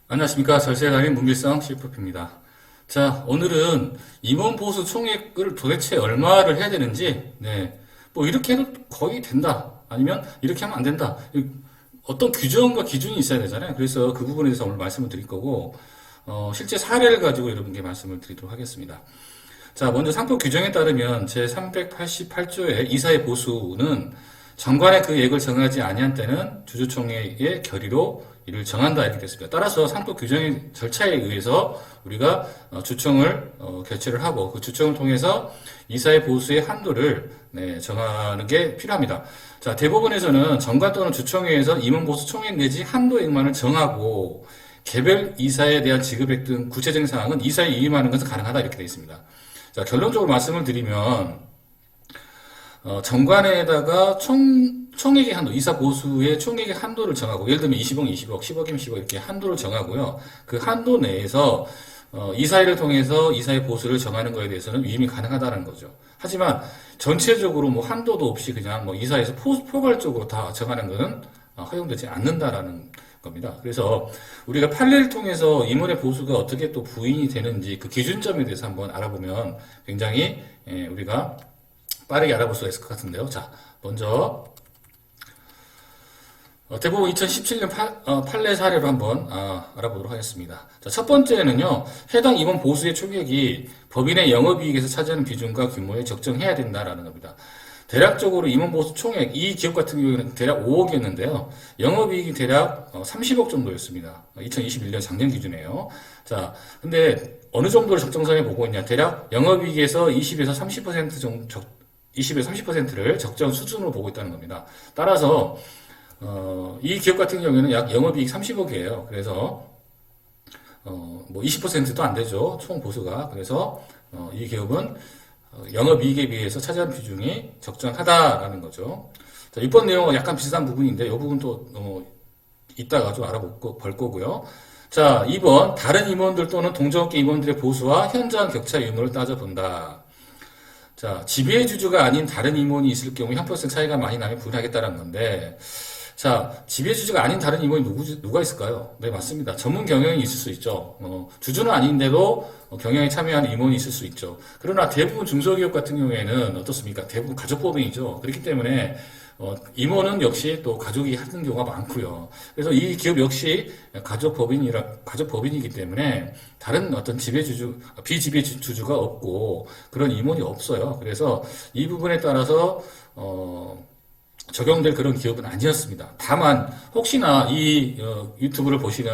안녕하십니까. 절세달인 문길성 CFP입니다. 자, 오늘은 임원 보수 총액을 도대체 얼마를 해야 되는지, 뭐 이렇게 해도 거의 된다. 아니면 이렇게 하면 안 된다. 어떤 규정과 기준이 있어야 되잖아요. 그래서 그 부분에 대해서 오늘 말씀을 드릴 거고, 실제 사례를 가지고 여러분께 말씀을 드리도록 하겠습니다. 자, 먼저 상법 규정에 따르면 제388조의 이사의 보수는 정관의 그 액을 정하지 아니한 때는 주주총회의 결의로 이를 정한다 이렇게 됐습니다. 따라서 상법 규정의 절차에 의해서 우리가 주총을 개최를 하고 그 주총을 통해서 이사의 보수의 한도를 정하는 게 필요합니다. 자, 대법원에서는 정관 또는 주총회에서 임원 보수 총액 내지 한도액만을 정하고 개별 이사에 대한 지급액 등 구체적인 사항은 이사에 위임하는 것은 가능하다 이렇게 되어 있습니다. 자, 결론적으로 말씀을 드리면 정관에다가 총액의 한도, 이사 보수의 총액의 한도를 정하고, 예를 들면 20억, 20억, 10억이면 10억 이렇게 한도를 정하고요. 그 한도 내에서 이사회를 통해서 이사의 보수를 정하는 것에 대해서는 위임이 가능하다는 거죠. 하지만 전체적으로 뭐 한도도 없이 그냥 뭐 이사에서 포괄적으로 다 정하는 것은 허용되지 않는다라는 겁니다. 그래서 우리가 판례를 통해서 임원의 보수가 어떻게 또 부인이 되는지 그 기준점에 대해서 한번 알아보면 굉장히 우리가 빠르게 알아볼 수가 있을 것 같은데요. 자, 먼저 대법원 2017년 판례 사례로 한번 알아보도록 하겠습니다. 자, 첫 번째는요, 해당 임원 보수의 총액이 법인의 영업이익에서 차지하는 비중과 규모에 적정해야 된다라는 겁니다. 대략적으로 임원 보수 총액, 이 기업 같은 경우에는 대략 5억이었는데요. 영업이익이 대략 30억 정도였습니다. 2021년 작년 기준이에요. 자, 근데 어느 정도를 적정선에 보고 있냐? 대략 영업이익에서 20에서 30% 정도, 20에서 30%를 적정 수준으로 보고 있다는 겁니다. 따라서 이 기업 같은 경우에는 약 영업이익 30억이에요. 그래서 뭐 20%도 안 되죠. 총 보수가. 그래서 이 기업은 영업이익에 비해서 차지하는 비중이 적정하다라는 거죠. 자, 이번 내용은 약간 비슷한 부분인데 이 부분도 이따가 좀 알아볼 거고요. 자, 2번 다른 임원들 또는 동종업계 임원들의 보수와 현저한 격차 유무를 따져본다. 자, 지배의 주주가 아닌 다른 임원이 있을 경우 형평성 차이가 많이 나면 부인하겠다는 건데, 자, 지배 주주가 아닌 다른 임원이 누가 있을까요? 네, 맞습니다. 전문 경영이 있을 수 있죠. 주주는 아닌데도 경영에 참여하는 임원이 있을 수 있죠. 그러나 대부분 중소기업 같은 경우에는 어떻습니까? 대부분 가족법인이죠. 그렇기 때문에 임원은 역시 또 가족이 하는 경우가 많고요. 그래서 이 기업 역시 가족법인이기 때문에 다른 어떤 비지배 주주가 없고 그런 임원이 없어요. 그래서 이 부분에 따라서 적용될 그런 기업은 아니었습니다. 다만 혹시나 이 유튜브를 보시는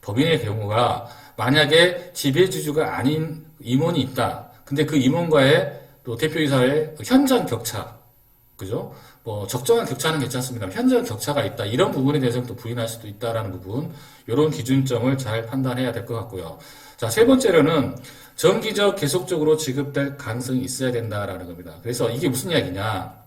법인의 경우가 만약에 지배주주가 아닌 임원이 있다. 근데 그 임원과의 또 대표이사의 현장 격차, 그죠? 뭐 적정한 격차는 괜찮습니다. 현장 격차가 있다. 이런 부분에 대해서는 또 부인할 수도 있다라는 부분, 이런 기준점을 잘 판단해야 될 것 같고요. 자, 세 번째로는 정기적 계속적으로 지급될 가능성이 있어야 된다라는 겁니다. 그래서 이게 무슨 이야기냐?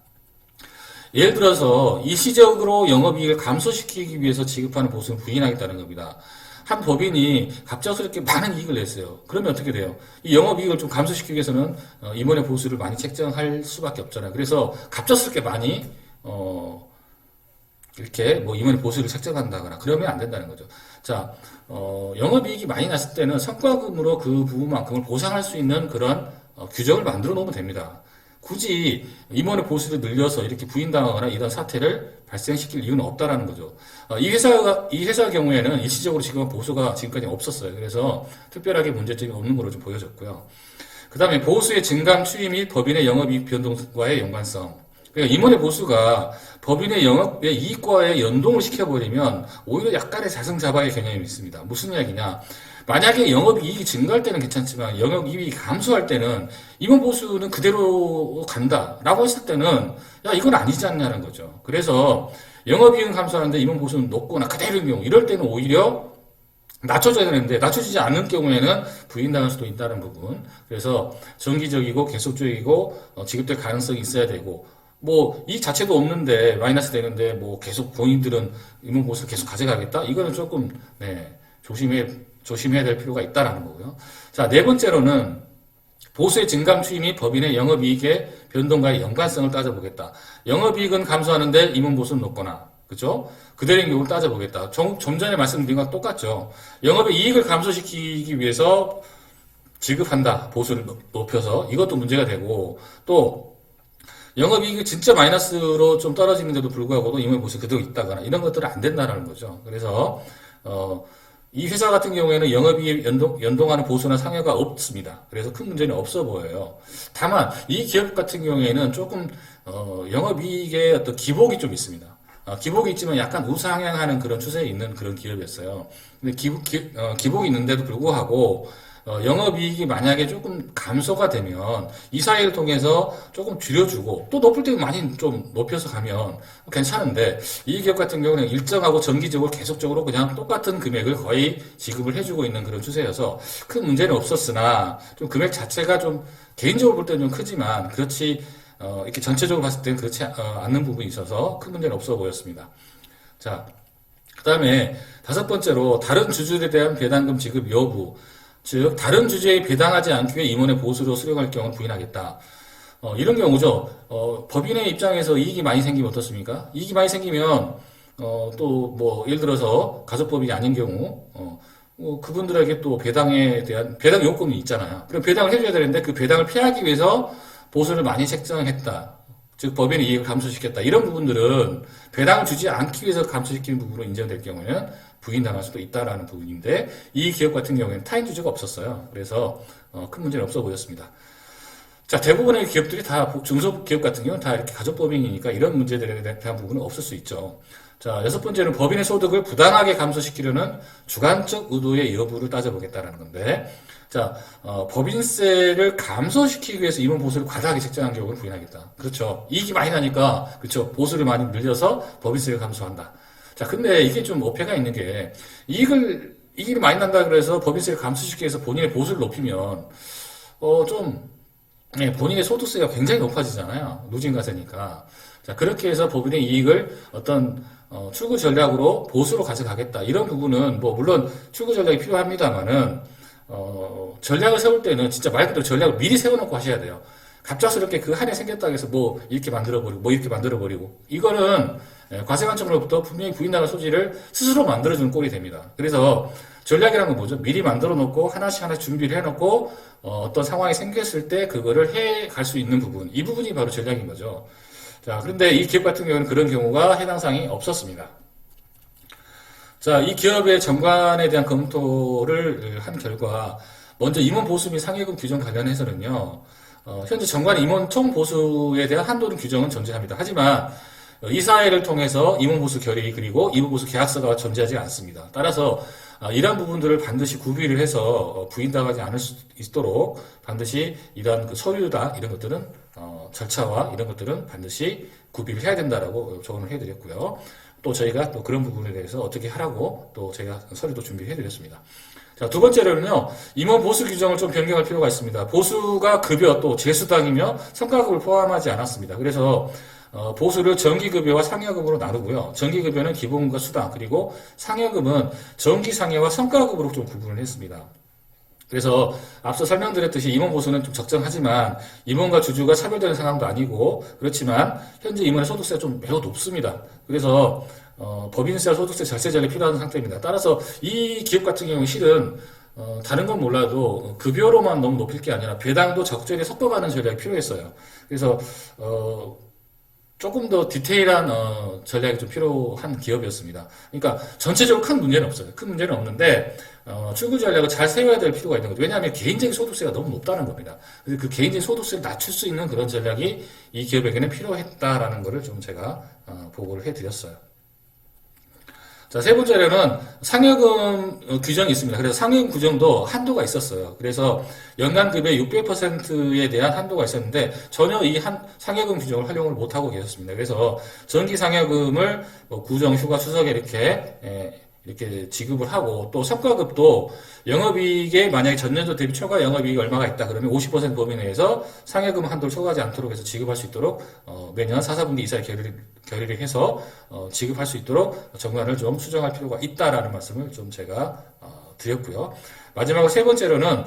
예를 들어서 일시적으로 영업이익을 감소시키기 위해서 지급하는 보수는 부인하겠다는 겁니다. 한 법인이 갑작스럽게 많은 이익을 냈어요. 그러면 어떻게 돼요? 이 영업이익을 좀 감소시키기 위해서는 임원의 보수를 많이 책정할 수밖에 없잖아요. 그래서 갑작스럽게 많이 이렇게 뭐 임원의 보수를 책정한다거나 그러면 안 된다는 거죠. 자, 영업이익이 많이 났을 때는 성과금으로 그 부분만큼을 보상할 수 있는 그런 규정을 만들어 놓으면 됩니다. 굳이 임원의 보수를 늘려서 이렇게 부인당하거나 이런 사태를 발생시킬 이유는 없다라는 거죠. 이 회사 경우에는 일시적으로 지금 보수가 지금까지 없었어요. 그래서 특별하게 문제점이 없는 걸로 좀 보여졌고요. 그 다음에 보수의 증감 추이 및 법인의 영업이익 변동과의 연관성. 그러니까 임원의 보수가 법인의 영업의 이익과의 연동을 시켜버리면 오히려 약간의 자승자박의 경향이 있습니다. 무슨 이야기냐? 만약에 영업이익이 증가할 때는 괜찮지만 영업이익이 감소할 때는 임원 보수는 그대로 간다라고 했을 때는 야 이건 아니지 않냐는 거죠. 그래서 영업이익은 감소하는데 임원 보수는 높거나 그대로인 경우 이럴 때는 오히려 낮춰줘야 되는데 낮춰지지 않는 경우에는 부인당할 수도 있다는 부분. 그래서 정기적이고 계속적이고 지급될 가능성이 있어야 되고 뭐 이익 자체도 없는데 마이너스 되는데 뭐 계속 본인들은 임원 보수를 계속 가져가겠다? 이거는 조금 조심해야 될 필요가 있다라는 거고요. 자, 네 번째로는 보수의 증감 추이 및 법인의 영업이익의 변동과의 연관성을 따져보겠다. 영업이익은 감소하는데 임원 보수는 높거나 그죠? 그대로인 경우를 따져보겠다. 좀 전에 말씀드린 것과 똑같죠. 영업의 이익을 감소시키기 위해서 지급한다. 보수를 높여서. 이것도 문제가 되고, 또, 영업이익이 진짜 마이너스로 좀 떨어지는데도 불구하고도 임원 보수 그대로 있다거나 이런 것들은 안 된다는 거죠. 그래서, 이 회사 같은 경우에는 영업이익 연동하는 보수나 상여가 없습니다. 그래서 큰 문제는 없어 보여요. 다만, 이 기업 같은 경우에는 조금, 영업이익의 어떤 기복이 좀 있습니다. 기복이 있지만 약간 우상향하는 그런 추세에 있는 그런 기업이었어요. 근데 기복이 있는데도 불구하고, 영업이익이 만약에 조금 감소가 되면 이사회를 통해서 조금 줄여주고 또 높을 때는 많이 좀 높여서 가면 괜찮은데 이 기업 같은 경우는 일정하고 정기적으로 계속적으로 그냥 똑같은 금액을 거의 지급을 해주고 있는 그런 추세여서 큰 문제는 없었으나 좀 금액 자체가 좀 개인적으로 볼 때는 좀 크지만 그렇지 이렇게 전체적으로 봤을 때는 그렇지 않는 부분이 있어서 큰 문제는 없어 보였습니다. 자, 그 다음에 다섯 번째로 다른 주주들에 대한 배당금 지급 여부. 즉 다른 주주에 배당하지 않기 위해 임원의 보수로 수령할 경우는 부인하겠다. 이런 경우죠. 법인의 입장에서 이익이 많이 생기면 어떻습니까? 이익이 많이 생기면 또 뭐 예를 들어서 가족법인이 아닌 경우 그분들에게 또 배당에 대한 배당 요건이 있잖아요. 그럼 배당을 해줘야 되는데 그 배당을 피하기 위해서 보수를 많이 책정했다. 즉 법인의 이익을 감소시켰다. 이런 부분들은 배당을 주지 않기 위해서 감소시키는 부분으로 인정될 경우에는 부인당할 수도 있다라는 부분인데 이 기업 같은 경우에는 타인 주주가 없었어요. 그래서 큰 문제는 없어 보였습니다. 자, 대부분의 기업들이 다 중소기업 같은 경우는 다 이렇게 가족법인이니까 이런 문제들에 대한 부분은 없을 수 있죠. 자, 여섯 번째는 법인의 소득을 부당하게 감소시키려는 주관적 의도의 여부를 따져보겠다라는 건데, 자, 법인세를 감소시키기 위해서 임원 보수를 과다하게 책정한 경우는 부인하겠다. 그렇죠. 이익이 많이 나니까, 그렇죠. 보수를 많이 늘려서 법인세를 감소한다. 자, 근데 이게 좀 어폐가 있는 게, 이익이 많이 난다 그래서 법인세를 감소시키기 위해서 본인의 보수를 높이면, 본인의 소득세가 굉장히 높아지잖아요. 누진과세니까. 자, 그렇게 해서 법인의 이익을 어떤, 출구 전략으로 보수로 가져가겠다. 이런 부분은, 물론 출구 전략이 필요합니다만은, 전략을 세울 때는 진짜 말 그대로 전략을 미리 세워놓고 하셔야 돼요. 갑작스럽게 그 한해 생겼다고 해서 이렇게 만들어버리고, 이렇게 만들어버리고. 이거는, 과세관청으로부터 분명히 부인당할 소지를 스스로 만들어주는 꼴이 됩니다. 그래서 전략이라는 건 뭐죠? 미리 만들어 놓고 하나씩 준비를 해놓고 어떤 상황이 생겼을 때 그거를 해 갈 수 있는 부분. 이 부분이 바로 전략인 거죠. 자, 그런데 이 기업 같은 경우는 그런 경우가 해당 사항이 없었습니다. 자, 이 기업의 정관에 대한 검토를 한 결과 먼저 임원 보수 및 상여금 규정 관련해서는요. 현재 정관 임원 총 보수에 대한 한도는 규정은 존재합니다. 하지만 이사회를 통해서 임원보수 결의 그리고 임원보수 계약서가 존재하지 않습니다. 따라서 이러한 부분들을 반드시 구비를 해서 부인당하지 않을 수 있도록 반드시 이러한 그 서류다 이런 것들은 절차와 이런 것들은 반드시 구비를 해야 된다라고 조언을 해드렸고요. 또 저희가 또 그런 부분에 대해서 어떻게 하라고 또 제가 서류도 준비를 해드렸습니다. 자, 두 번째로는요, 임원 보수 규정을 좀 변경할 필요가 있습니다. 보수가 급여 또 재수당이며 성과급을 포함하지 않았습니다. 그래서 보수를 정기급여와 상여금으로 나누고요. 정기급여는 기본급과 수당, 그리고 상여금은 정기상여와 성과급으로 좀 구분을 했습니다. 그래서 앞서 설명드렸듯이 임원 보수는 좀 적정하지만 임원과 주주가 차별되는 상황도 아니고 그렇지만 현재 임원의 소득세가 좀 매우 높습니다. 그래서 법인세와 소득세 절세 전략이 필요한 상태입니다. 따라서 이 기업 같은 경우는 실은 다른 건 몰라도 급여로만 너무 높일 게 아니라 배당도 적절히 섞어가는 전략이 필요했어요. 그래서 조금 더 디테일한 전략이 좀 필요한 기업이었습니다. 그러니까 전체적으로 큰 문제는 없어요. 큰 문제는 없는데 출구 전략을 잘 세워야 될 필요가 있는 거죠. 왜냐하면 개인적인 소득세가 너무 높다는 겁니다. 그래서 그 개인적인 소득세를 낮출 수 있는 그런 전략이 이 기업에게는 필요했다라는 거를 좀 제가 보고를 해드렸어요. 자, 세 번째로는 상여금 규정이 있습니다. 그래서 상여금 규정도 한도가 있었어요. 그래서 연간급의 600%에 대한 한도가 있었는데 전혀 이 상여금 규정을 활용을 못하고 계셨습니다. 그래서 정기 상여금을 구정, 휴가, 추석에 이렇게 지급을 하고 또 성과급도 영업이익에 만약에 전년도 대비 초과 영업이익이 얼마가 있다 그러면 50% 범위 내에서 상여금 한도를 초과하지 않도록 해서 지급할 수 있도록 매년 4, 4분기 이사에 결의를 해서 지급할 수 있도록 정관을 좀 수정할 필요가 있다라는 말씀을 좀 제가 드렸고요. 마지막으로 세 번째로는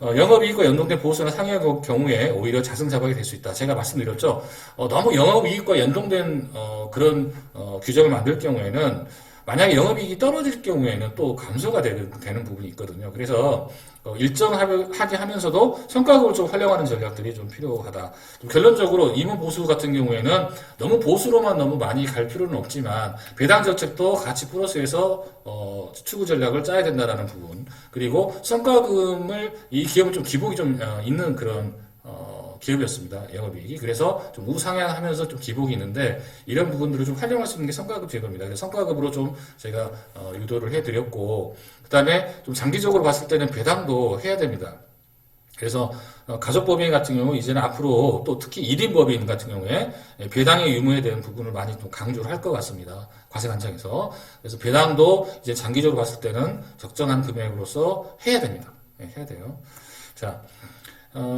영업이익과 연동된 보수나 상회의 경우에 오히려 자승자박이 될 수 있다. 제가 말씀드렸죠. 너무 영업이익과 연동된 그런 규정을 만들 경우에는 만약에 영업이익이 떨어질 경우에는 또 감소가 되는 부분이 있거든요. 그래서 일정하게 하면서도 성과급을 좀 활용하는 전략들이 좀 필요하다. 좀 결론적으로 임원 보수 같은 경우에는 너무 보수로만 너무 많이 갈 필요는 없지만 배당 정책도 같이 플러스해서 추구 전략을 짜야 된다라는 부분. 그리고 성과금을 이 기업은 좀 기복이 좀 있는 그런 기업이었습니다. 영업이익이. 그래서 좀 우상향하면서 좀 기복이 있는데 이런 부분들을 좀 활용할 수 있는 게 성과급 제도입니다. 그래서 성과급으로 좀 제가 유도를 해드렸고 그 다음에 좀 장기적으로 봤을 때는 배당도 해야 됩니다. 그래서 가족법인 같은 경우 이제는 앞으로 또 특히 1인 법인 같은 경우에 배당의 유무에 대한 부분을 많이 좀 강조를 할 것 같습니다. 과세관청에서. 그래서 배당도 이제 장기적으로 봤을 때는 적정한 금액으로서 해야 됩니다. 네, 해야 돼요. 자.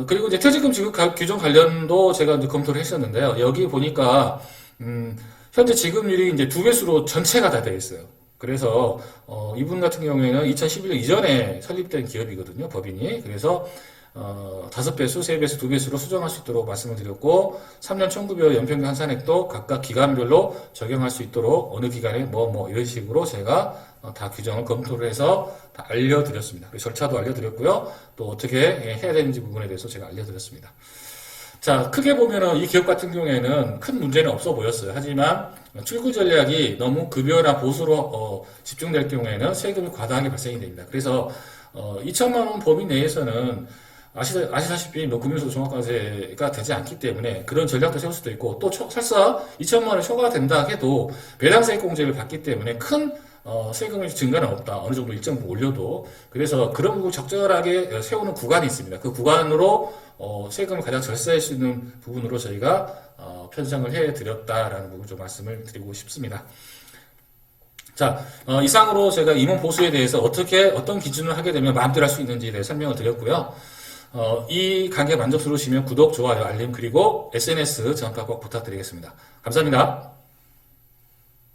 그리고 이제 퇴직금 지급 규정 관련도 제가 이제 검토를 했었는데요. 여기 보니까, 현재 지급률이 이제 2배수로 전체가 다 되어 있어요. 그래서, 이분 같은 경우에는 2011년 이전에 설립된 기업이거든요. 법인이. 그래서, 5배수, 3배수, 2배수로 수정할 수 있도록 말씀을 드렸고, 3년 청구별 연평균 환산액도 각각 기간별로 적용할 수 있도록 어느 기간에 이런 식으로 제가 다 규정을 검토를 해서 다 알려드렸습니다. 절차도 알려드렸고요. 또 어떻게 해야 되는지 부분에 대해서 제가 알려드렸습니다. 자, 크게 보면은 이 기업 같은 경우에는 큰 문제는 없어 보였어요. 하지만 출구 전략이 너무 급여나 보수로 집중될 경우에는 세금이 과다하게 발생이 됩니다. 그래서 2천만 원 범위 내에서는 아시다시피 금융소 종합과세가 되지 않기 때문에 그런 전략도 세울 수도 있고 또 설사 2천만 원이 초과된다 해도 배당세액 공제를 받기 때문에 큰 세금의 증가는 없다. 어느 정도 일정 부분 올려도. 그래서 그런 부분 적절하게 세우는 구간이 있습니다. 그 구간으로 세금을 가장 절세할 수 있는 부분으로 저희가 편성을 해드렸다라는 부분 좀 말씀을 드리고 싶습니다. 자, 이상으로 제가 임원 보수에 대해서 어떤 기준을 하게 되면 마음대로 할 수 있는지에 대해 설명을 드렸고요. 이 강의가 만족스러우시면 구독, 좋아요, 알림, 그리고 SNS 전파 꼭 부탁드리겠습니다. 감사합니다.